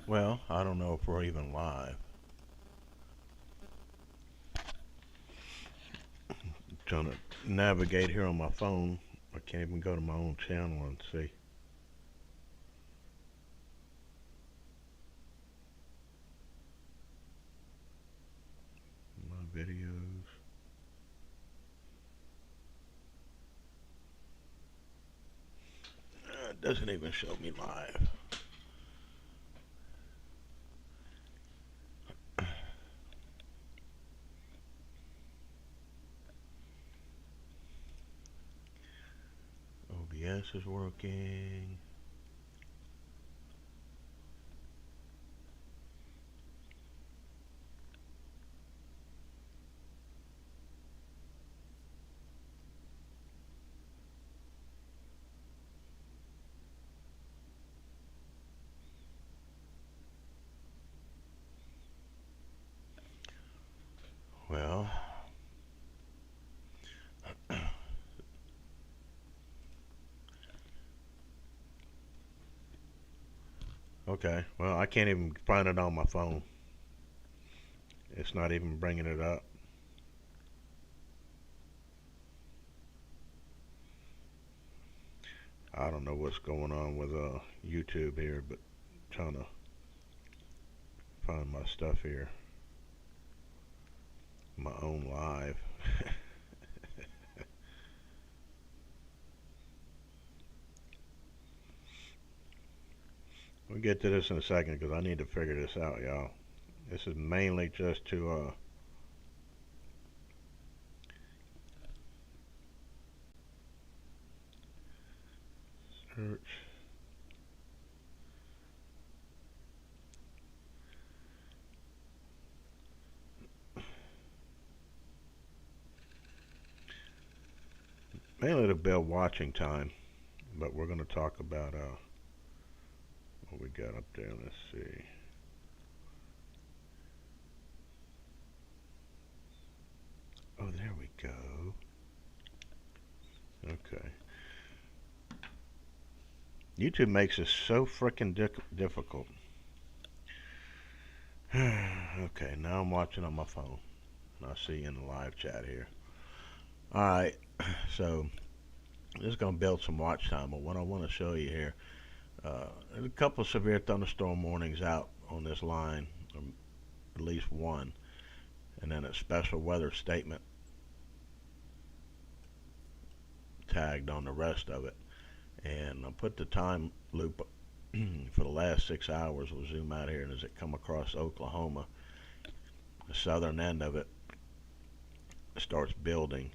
Well, I don't know if we're even live. I'm trying to navigate here on my phone. I can't even go to my own channel and see my videos. It doesn't even show me live. OBS is working. Well, okay. Well, I can't even find it on my phone. It's not even bringing it up. I don't know what's going on with YouTube here, but I'm trying to find my stuff here. My own live. We'll get to this in a second because I need to figure this out, y'all. This is mainly just to search. Mainly to build watching time, but we're going to talk about what we got up there. Let's see. Oh, there we go. Okay. YouTube makes this so freaking difficult. Okay, now I'm watching on my phone. I see you in the live chat here. Alright, so this is going to build some watch time, but what I want to show you here, there's a couple of severe thunderstorm warnings out on this line, or at least one, and then a special weather statement tagged on the rest of it. And I'll put the time loop for the last 6 hours. We'll zoom out here, and as it come across Oklahoma, the southern end of it starts building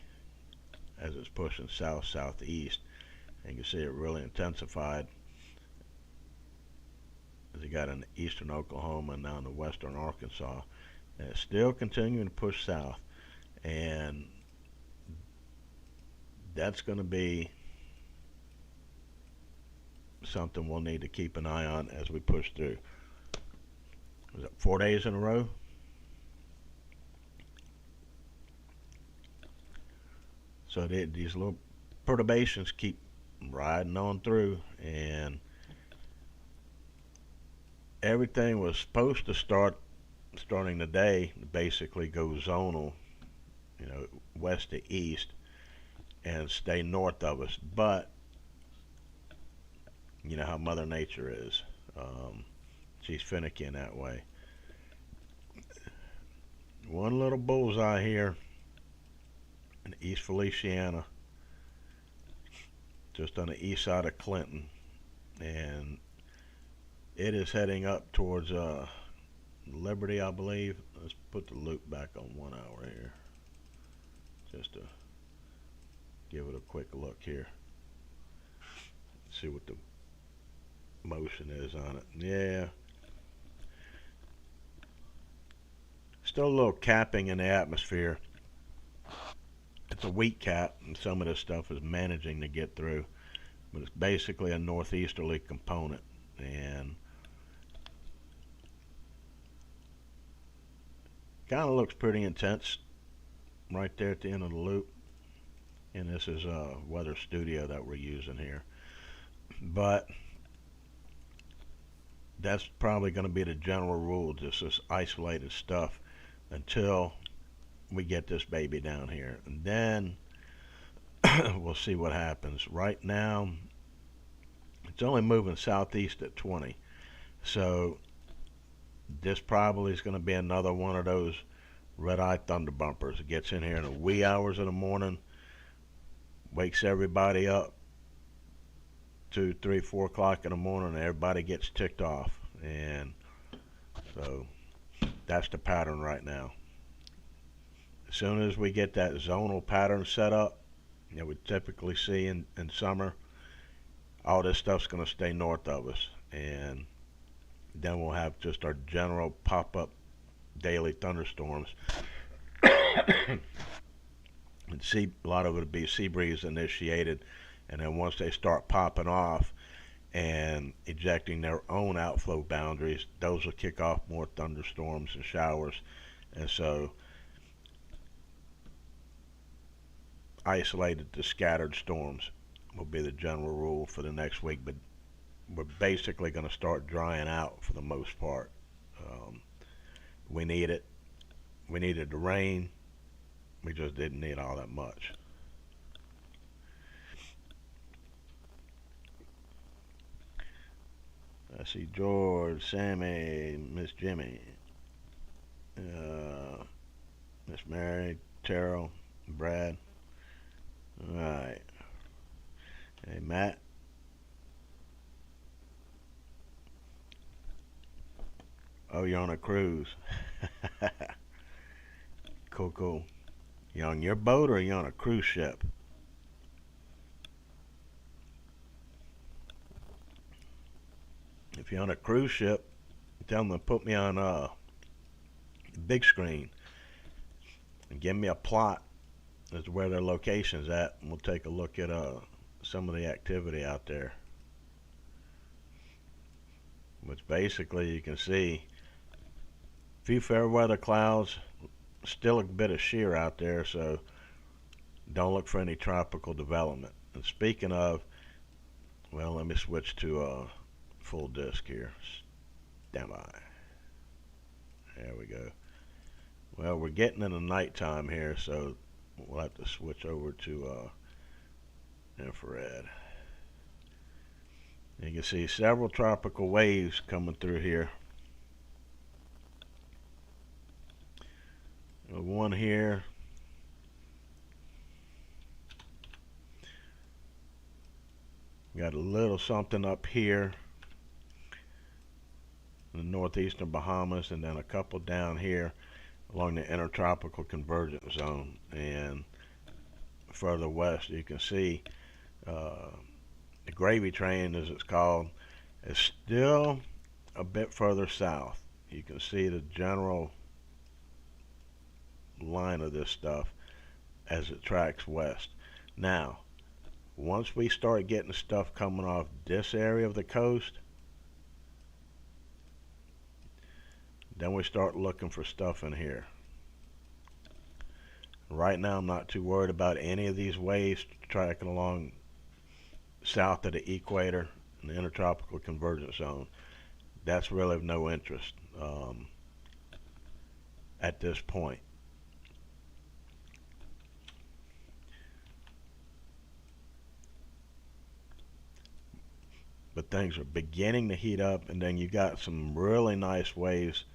as it's pushing south-southeast, and you can see it really intensified as you got in eastern Oklahoma and now in the western Arkansas, and it's still continuing to push south, and that's going to be something we'll need to keep an eye on as we push through. Was it 4 days in a row? So these little perturbations keep riding on through, and everything was supposed to starting today basically go zonal, west to east and stay north of us. But you know how Mother Nature is. She's finicky in that way. One little bullseye here in East Feliciana, just on the east side of Clinton, and it is heading up towards Liberty, I believe. Let's put the loop back on 1 hour here, just to give it a quick look here. See what the motion is on it. Yeah, still a little capping in the atmosphere. It's a weak cap, and some of this stuff is managing to get through, but it's basically a northeasterly component, and kind of looks pretty intense right there at the end of the loop. And this is a weather studio that we're using here, but that's probably going to be the general rule, just this isolated stuff until we get this baby down here. And then we'll see what happens. Right now, it's only moving southeast at 20. So this probably is going to be another one of those red-eye thunder bumpers. It gets in here in the wee hours of the morning, wakes everybody up, 2, 3, 4 o'clock in the morning, and everybody gets ticked off. And so that's the pattern right now. As soon as we get that zonal pattern set up that we typically see in summer, all this stuff's going to stay north of us. And then we'll have just our general pop-up daily thunderstorms. And a lot of it will be sea breeze initiated. And then once they start popping off and ejecting their own outflow boundaries, those will kick off more thunderstorms and showers. And so isolated to scattered storms will be the general rule for the next week, but we're basically going to start drying out for the most part. We need it. We needed the rain. We just didn't need all that much. I see George, Sammy, Miss Jimmy, Miss Mary, Terrell, Brad. All right. Hey, Matt. Oh, you're on a cruise. Cool, cool. You on your boat or you on a cruise ship? If you're on a cruise ship, tell them to put me on a big screen and give me a plot as to where their location's at, and we'll take a look at some of the activity out there. Which basically you can see a few fair weather clouds, still a bit of shear out there, so don't look for any tropical development. And speaking of, well, let me switch to full disk here. Stand by. There we go. Well, we're getting in the nighttime here, so we'll have to switch over to infrared. You can see several tropical waves coming through here. One here. Got a little something up here in the northeastern Bahamas, and then a couple down here along the intertropical convergence zone. And further west, you can see the gravy train, as it's called, is still a bit further south. You can see the general line of this stuff as it tracks west. Now, once we start getting stuff coming off this area of the coast, then we start looking for stuff in here. Right now, I'm not too worried about any of these waves tracking along south of the equator in the intertropical convergence zone. That's really of no interest at this point. But things are beginning to heat up, and then you got some really nice waves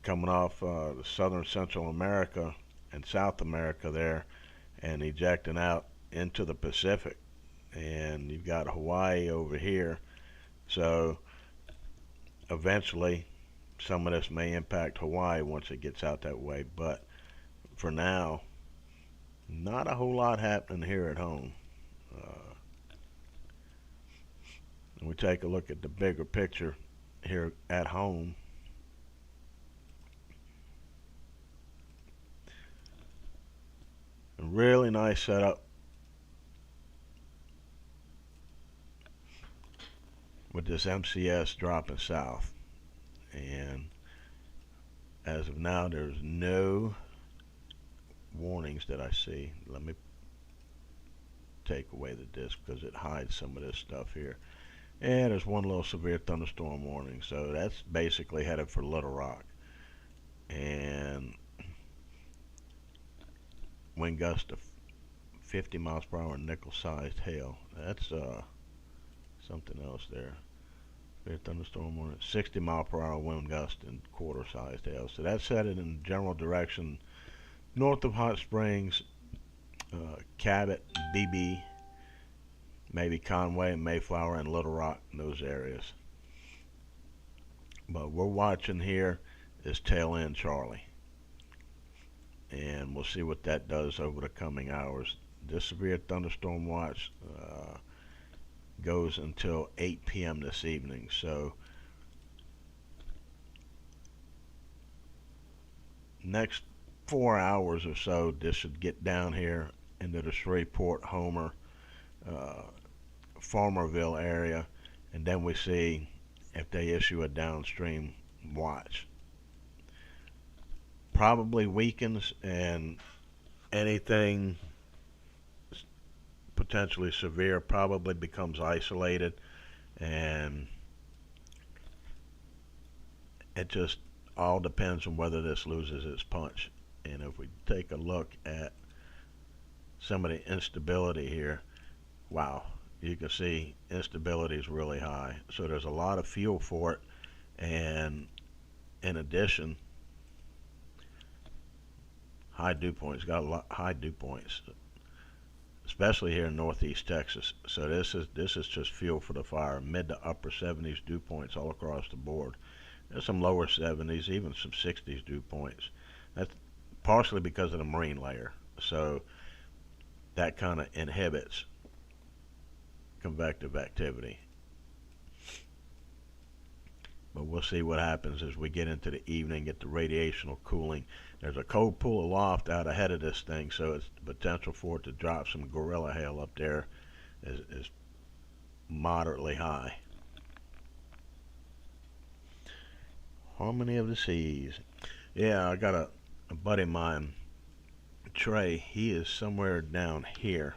coming off southern Central America and South America there, and ejecting out into the Pacific. And you've got Hawaii over here, so eventually some of this may impact Hawaii once it gets out that way, but for now, not a whole lot happening here at home. We take a look at the bigger picture here at home. A really nice setup with this MCS dropping south, and as of now there's no warnings that I see. Let me take away the disk because it hides some of this stuff here. And there's one little severe thunderstorm warning, so that's basically headed for Little Rock. And wind gust of 50 miles per hour, nickel-sized hail. That's something else there. Severe thunderstorm warning, 60 mile per hour wind gust and quarter-sized hail. So that's headed in general direction north of Hot Springs, Cabot, BB, maybe Conway, Mayflower, and Little Rock, in those areas. But we're watching here is tail end Charlie, and we'll see what that does over the coming hours. This severe thunderstorm watch goes until 8 p.m. this evening. So next 4 hours or so, this should get down here into the Shreveport, Homer, uh, Farmerville area, and then we see if they issue a downstream watch. Probably weakens, and anything potentially severe probably becomes isolated, and it just all depends on whether this loses its punch. And if we take a look at some of the instability here, wow, you can see instability is really high. So there's a lot of fuel for it, and in addition, high dew points, got a lot high dew points, especially here in northeast Texas. So this is just fuel for the fire. Mid to upper 70s dew points all across the board. There's some lower 70s, even some 60s dew points. That's partially because of the marine layer. So that kind of inhibits convective activity. But we'll see what happens as we get into the evening, get the radiational cooling. There's a cold pool of loft out ahead of this thing, so it's the potential for it to drop some gorilla hail up there is moderately high. Harmony of the Seas. Yeah, I got a buddy of mine, Trey. He is somewhere down here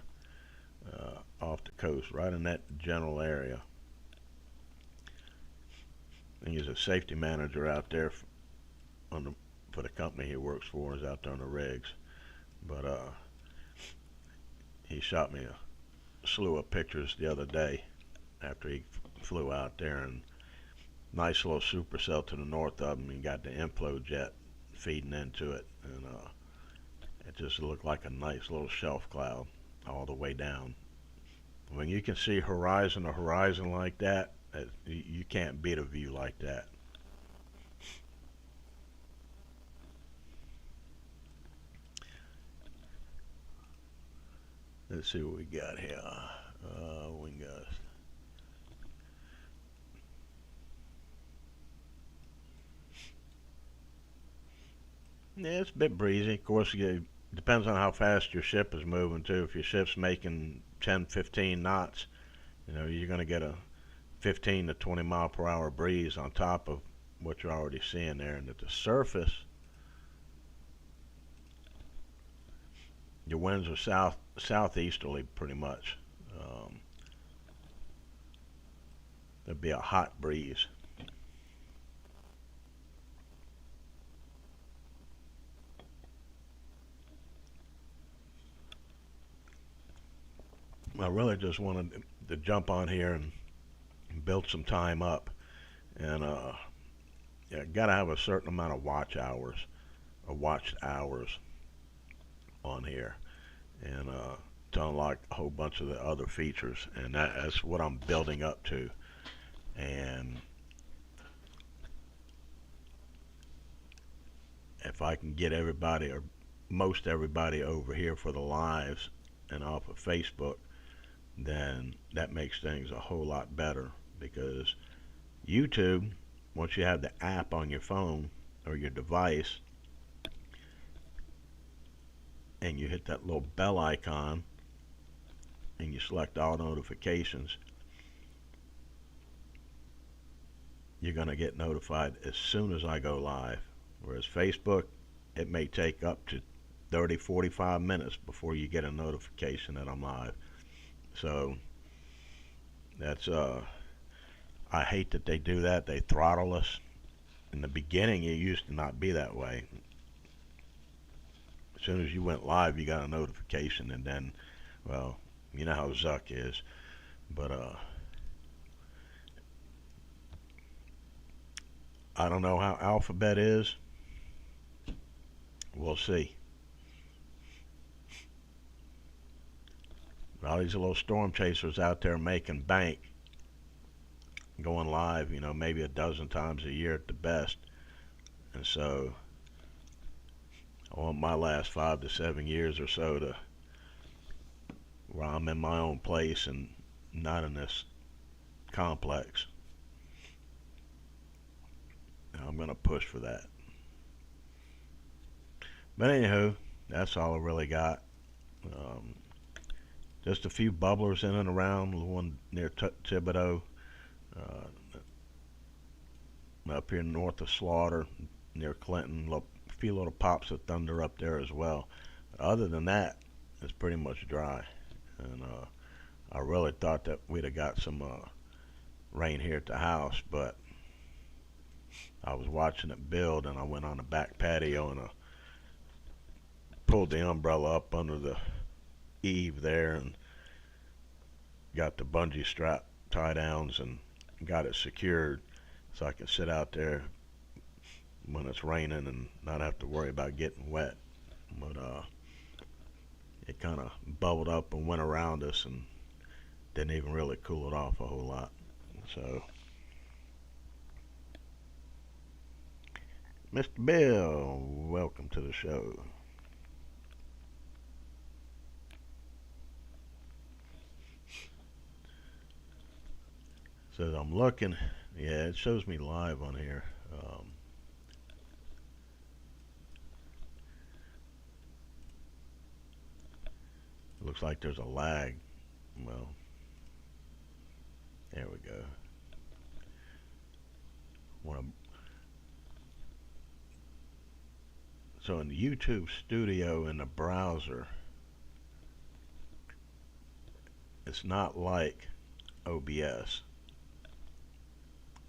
off the coast, right in that general area. And he's a safety manager out there for the company he works for. Is out there on the rigs. But he shot me a slew of pictures the other day after he flew out there, and nice little supercell to the north of him. He got the inflow jet feeding into it, and it just looked like a nice little shelf cloud all the way down. When you can see horizon to horizon like that, you can't beat a view like that. Let's see what we got here. Wind gust. Yeah, it's a bit breezy. Of course, it depends on how fast your ship is moving too. If your ship's making 10, 15 knots, you're going to get a 15 to 20 mile per hour breeze on top of what you're already seeing there. And at the surface, your winds are southeasterly pretty much. There'll be a hot breeze. I really just wanted to jump on here and build some time up, and yeah, gotta have a certain amount of watch hours or watched hours on here, and to unlock a whole bunch of the other features, and that's what I'm building up to. And if I can get everybody or most everybody over here for the lives and off of Facebook, then that makes things a whole lot better, because YouTube, once you have the app on your phone or your device and you hit that little bell icon and you select all notifications, you're going to get notified as soon as I go live. Whereas Facebook, it may take up to 30, 45 minutes before you get a notification that I'm live. So that's I hate that they do that. They throttle us. In the beginning, it used to not be that way. As soon as you went live, you got a notification, and then, well, you know how Zuck is. But I don't know how Alphabet is. We'll see. All these little storm chasers out there making bank, going live, you know, maybe a dozen times a year at the best. And so I want my last 5 to 7 years or so to where I'm in my own place and not in this complex. And I'm going to push for that. But anywho, that's all I really got. Just a few bubblers in and around, the one near Thibodeau, up here north of Slaughter, near Clinton, a few little pops of thunder up there as well. Other than that, it's pretty much dry. And I really thought that we'd have got some rain here at the house, but I was watching it build, and I went on the back patio and pulled the umbrella up under the eave there and got the bungee strap tie downs and got it secured so I can sit out there when it's raining and not have to worry about getting wet. But it kind of bubbled up and went around us and didn't even really cool it off a whole lot. So Mr. Bill, welcome to the show. Says I'm looking. Yeah, it shows me live on here. Looks like there's a lag. Well, there we go. So in the YouTube studio in the browser, it's not like OBS.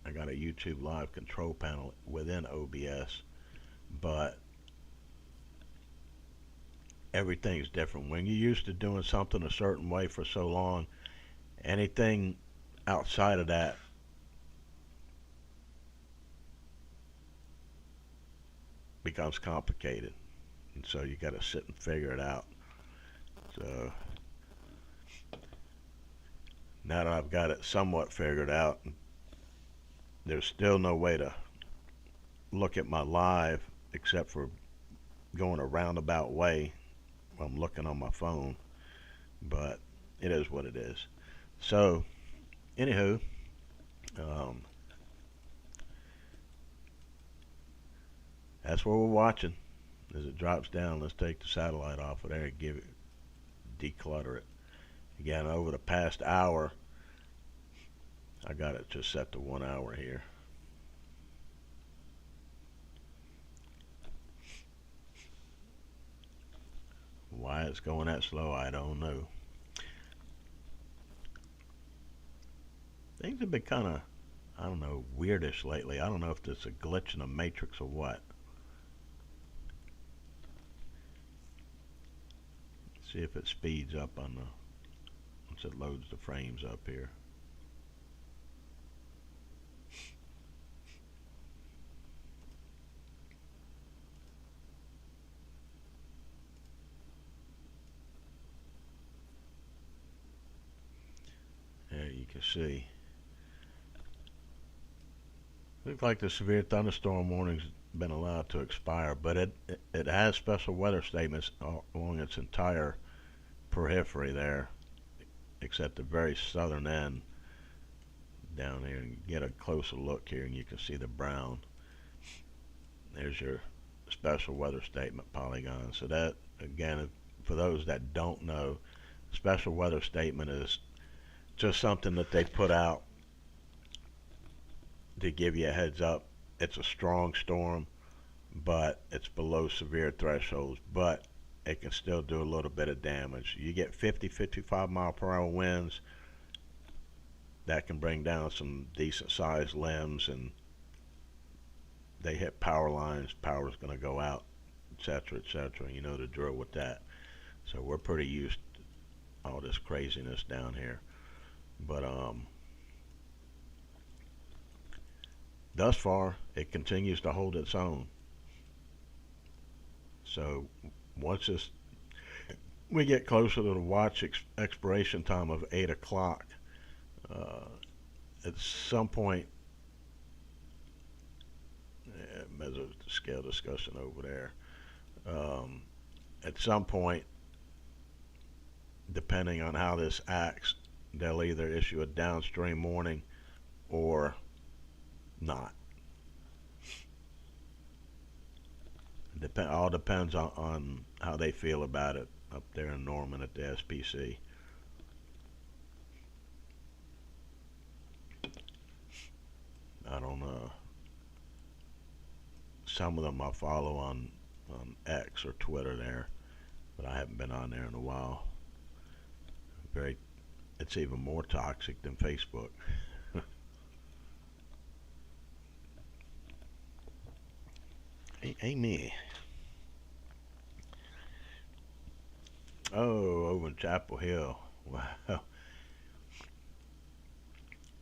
I got a YouTube live control panel within OBS, but everything's different. When you're used to doing something a certain way for so long, anything outside of that becomes complicated, and so you got to sit and figure it out. So now that I've got it somewhat figured out, there's still no way to look at my live except for going a roundabout way. I'm looking on my phone, but it is what it is. So anywho, that's what we're watching. As it drops down, let's take the satellite off of there and declutter it. Again, over the past hour, I got it just set to 1 hour here. Why it's going that slow, I don't know. Things have been kind of, I don't know, weirdish lately. I don't know if it's a glitch in the matrix or what. See if it speeds up on the, once it loads the frames up here. There you can see. Looks like the severe thunderstorm warning's been allowed to expire, but it has special weather statements along its entire periphery there, except the very southern end down here. And get a closer look here and you can see the brown. There's your special weather statement polygon. So that, again, for those that don't know, special weather statement is just something that they put out to give you a heads up. It's a strong storm, but it's below severe thresholds, but it can still do a little bit of damage. You get 50, 55 mile per hour winds, that can bring down some decent sized limbs, and they hit power lines, power's going to go out, etc., etc. You know the drill with that. So we're pretty used to all this craziness down here. But thus far, it continues to hold its own. So once we get closer to the watch expiration time of 8 o'clock, at some point, there's a scale discussion over there. At some point, depending on how this acts, they'll either issue a downstream warning or not. All depends on how they feel about it up there in Norman at the SPC. I don't know. Some of them I follow on X or Twitter there, but I haven't been on there in a while. It's even more toxic than Facebook. Amy. Oh, over in Chapel Hill. Wow.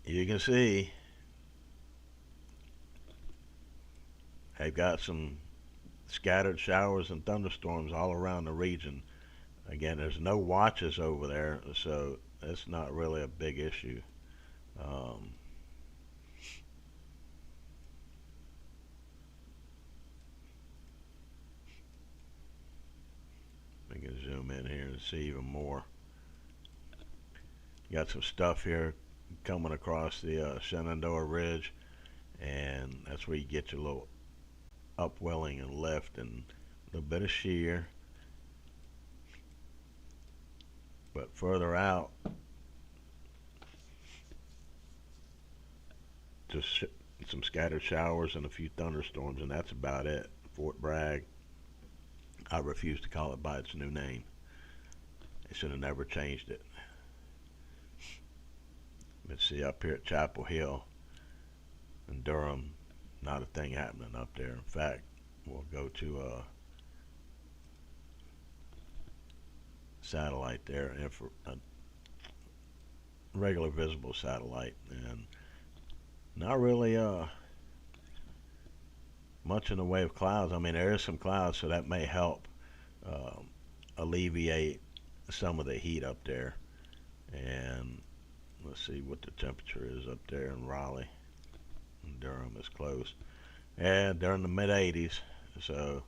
You can see they've got some scattered showers and thunderstorms all around the region. Again, there's no watches over there, so it's not really a big issue. We can zoom in here and see even more. You got some stuff here coming across the Shenandoah Ridge, and that's where you get your little upwelling and lift and a little bit of shear. But further out, just some scattered showers and a few thunderstorms, and that's about it. Fort Bragg, I refuse to call it by its new name. They should have never changed it. Let's see, up here at Chapel Hill in Durham, not a thing happening up there. In fact, we'll go to a satellite there, a regular visible satellite, and not really much in the way of clouds. I mean, there is some clouds, so that may help alleviate some of the heat up there. And let's see what the temperature is up there in Raleigh. And Durham is close. And they're in the mid 80s. So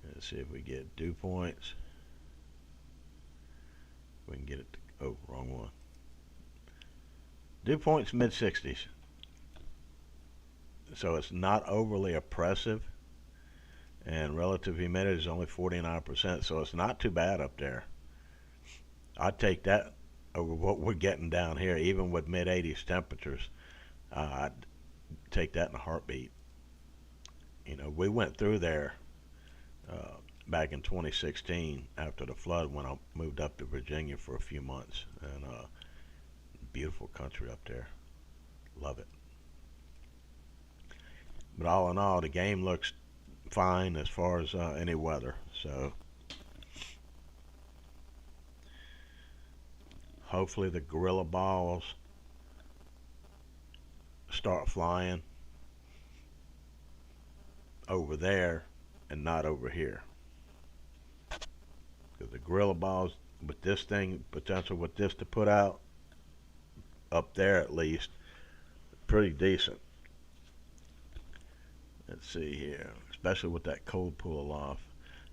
let's see if we get dew points. We can get it to, oh, wrong one. Dew points mid 60s. So it's not overly oppressive, and relative humidity is only 49%, so it's not too bad up there. I'd take that over what we're getting down here, even with mid 80s temperatures. I'd take that in a heartbeat. You know, we went through there back in 2016 after the flood when I moved up to Virginia for a few months, and beautiful country up there. Love it. But all in all, the game looks fine as far as any weather. So hopefully the gorilla balls start flying over there and not over here. Because the gorilla balls with this thing, potential with this to put out, up there at least, pretty decent. Let's see here, especially with that cold pull off.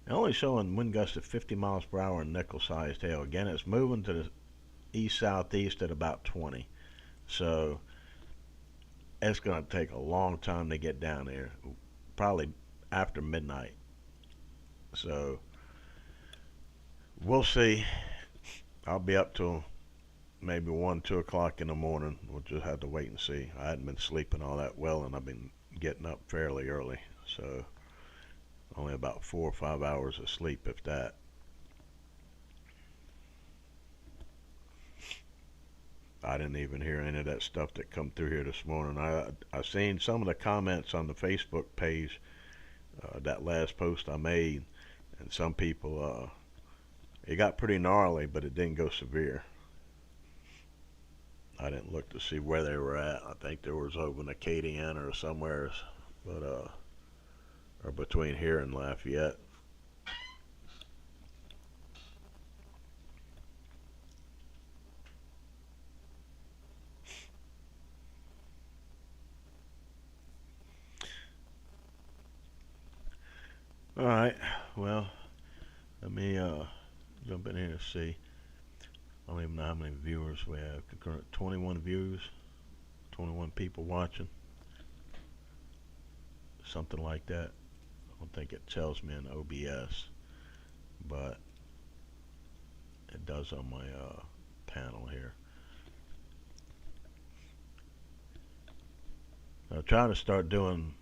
They're only showing wind gusts of 50 miles per hour and nickel-sized hail. Again, it's moving to the east-southeast at about 20. So it's going to take a long time to get down there, probably after midnight. So we'll see. I'll be up till maybe 1, 2 o'clock in the morning. We'll just have to wait and see. I hadn't been sleeping all that well, and I've been getting up fairly early, so only about 4 or 5 hours of sleep, if that. I didn't even hear any of that stuff that come through here this morning. I seen some of the comments on the Facebook page, that last post I made, and some people, it got pretty gnarly, but it didn't go severe. I didn't look to see where they were at. I think there was over in Acadiana or somewhere, but or between here and Lafayette. All right. Well, let me jump in here and see. I don't even know how many viewers we have. Concurrent 21 views, 21 people watching, something like that. I don't think it tells me in OBS, but it does on my panel here. I'll try to start doing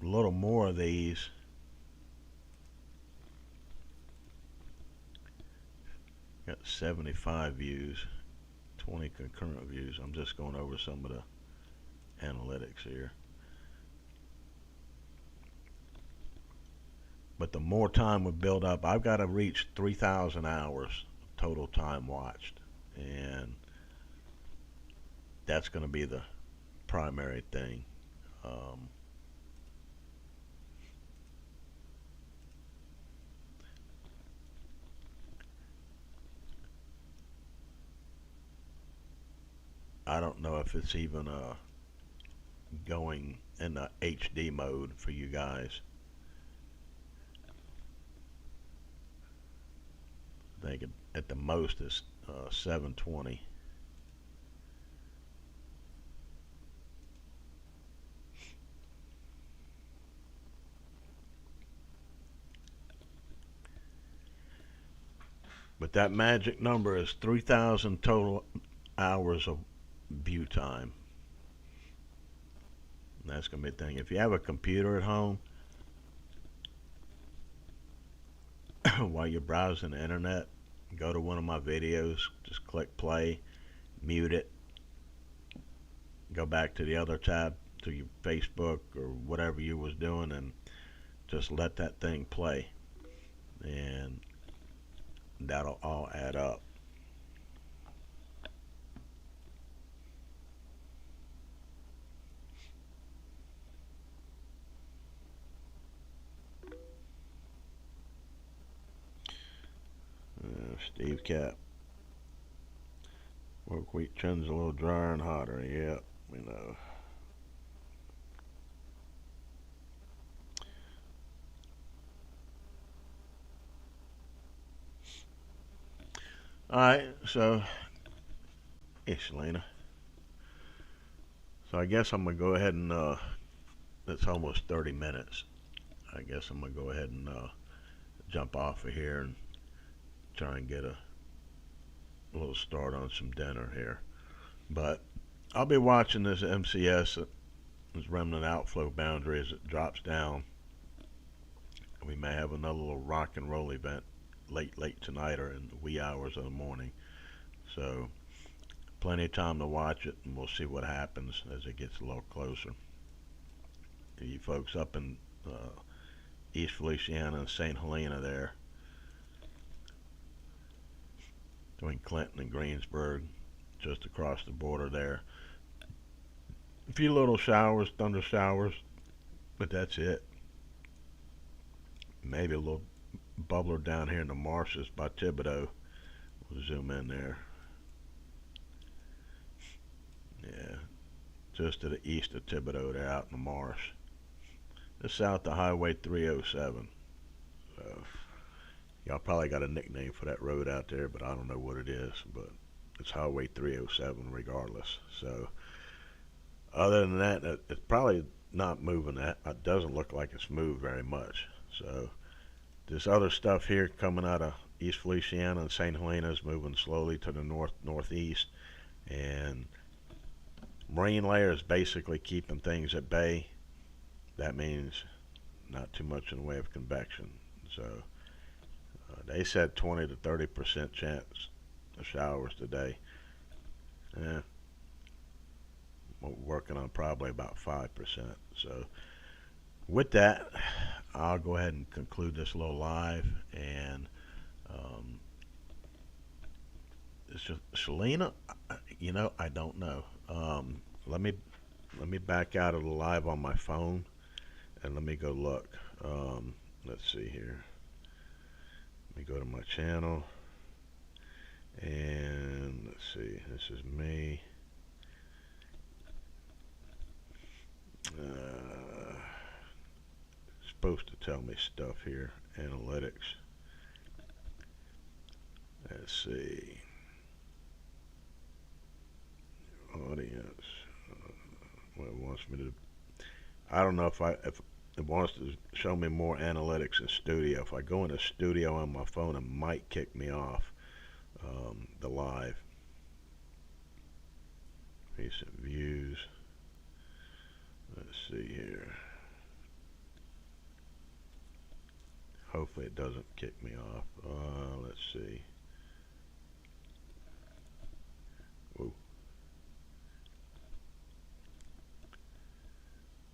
a little more of these. Got 75 views, 20 concurrent views. I'm just going over some of the analytics here. But the more time we build up, I've got to reach 3,000 hours total time watched, and that's going to be the primary thing. I don't know if it's even going in the HD mode for you guys. I think at the most it's 720. But that magic number is 3,000 total hours of view time. And that's going to be the thing. If you have a computer at home, while you're browsing the internet, go to one of my videos, just click play, mute it, go back to the other tab, to your Facebook or whatever you was doing, and just let that thing play. And that'll all add up. Steve Cap. Work week trends a little drier and hotter. Yep, we know. Alright, so, hey Selena. So I guess I'm going to go ahead and, it's almost 30 minutes. I guess I'm going to go ahead and jump off of here and try and get a little start on some dinner here. But I'll be watching this MCS, this remnant outflow boundary, as it drops down. We may have another little rock and roll event late tonight or in the wee hours of the morning. So plenty of time to watch it, and we'll see what happens as it gets a little closer. You folks up in East Feliciana and St. Helena there, between Clinton and Greensburg, just across the border there. A few little showers, thunder showers, but that's it. Maybe a little bubbler down here in the marshes by Thibodaux. We'll zoom in there. Yeah, just to the east of Thibodaux, they're out in the marsh. Just south of Highway 307. So, y'all probably got a nickname for that road out there, but I don't know what it is. But it's Highway 307 regardless. So, other than that, it's probably not moving. It doesn't look like it's moved very much. So, this other stuff here coming out of East Feliciana and St. Helena is moving slowly to the northeast, and marine layer is basically keeping things at bay. That means not too much in the way of convection. So they said 20 to 30% chance of showers today. Yeah, we're working on probably about 5%. So with that, I'll go ahead and conclude this little live. And um, Shalina, I don't know. Let me back out of the live on my phone and let me go look. Let's see here. Let me go to my channel and let's see. This is me. Supposed to tell me stuff here. Analytics. Let's see. Audience. What it wants me to. I don't know if it wants to show me more analytics in Studio. If I go into Studio on my phone, it might kick me off the live. Recent views. Let's see here. Hopefully it doesn't kick me off. Let's see. Whoa.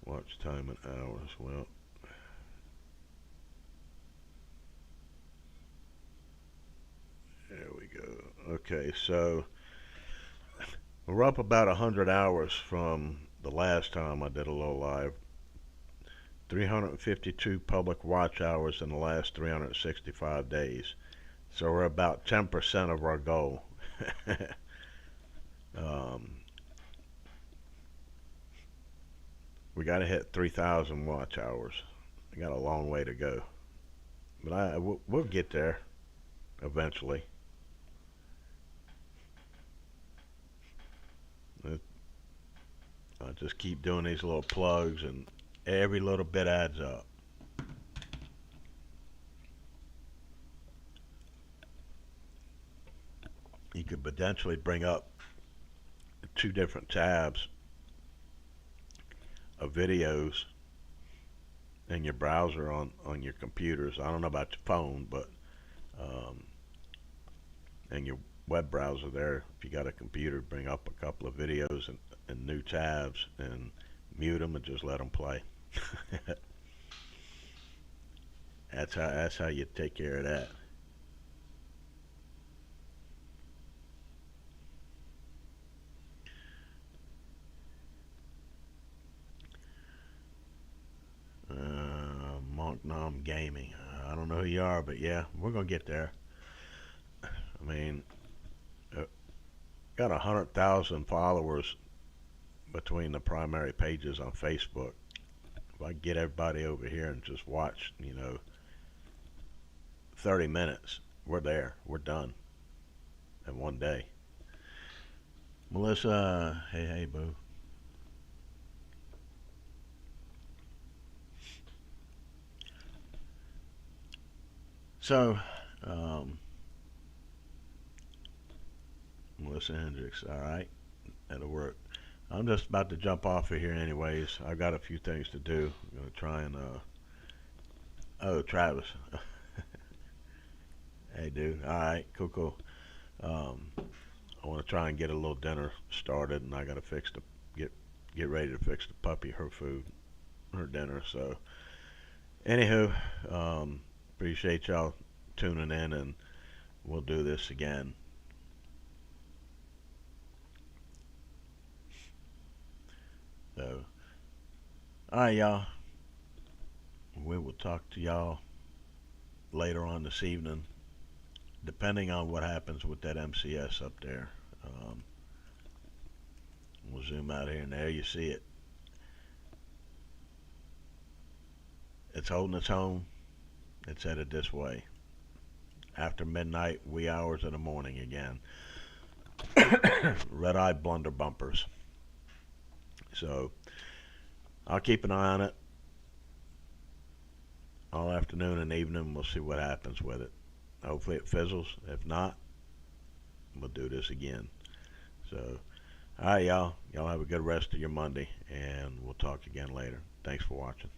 Watch time in hours. Well, there we go. Okay, so we're up about 100 hours from the last time I did a little live. 352 public watch hours in the last 365 days. So we're about 10% of our goal. We got to hit 3,000 watch hours. We got a long way to go. But we'll get there eventually. I just keep doing these little plugs, and every little bit adds up. You could potentially bring up 2 different tabs of videos in your browser on your computers. I don't know about your phone, but in your web browser there, if you got a computer, bring up a couple of videos and new tabs and mute them and just let them play. That's how you take care of that. Monk Nom Gaming. I don't know who you are, but yeah, we're gonna get there. I mean, got 100,000 followers between the primary pages on Facebook. If I get everybody over here and just watch, 30 minutes, we're there. We're done in one day. Melissa, hey, boo. So, Melissa Hendricks, all right, that'll work. I'm just about to jump off of here anyways. I've got a few things to do. I'm going to try and, oh, Travis. Hey, dude. All right, cool. I want to try and get a little dinner started, and I got to get ready to fix the puppy her food, her dinner. So, anywho, appreciate y'all tuning in, and we'll do this again. So, alright, y'all. We will talk to y'all later on this evening, depending on what happens with that MCS up there. We'll zoom out here, and there you see it. It's holding its own. It's headed this way. After midnight, wee hours of the morning again. Red-eye blunder bumpers. So I'll keep an eye on it all afternoon and evening. We'll see what happens with it. Hopefully it fizzles. If not, we'll do this again. So, all right, y'all. Y'all have a good rest of your Monday, and we'll talk again later. Thanks for watching.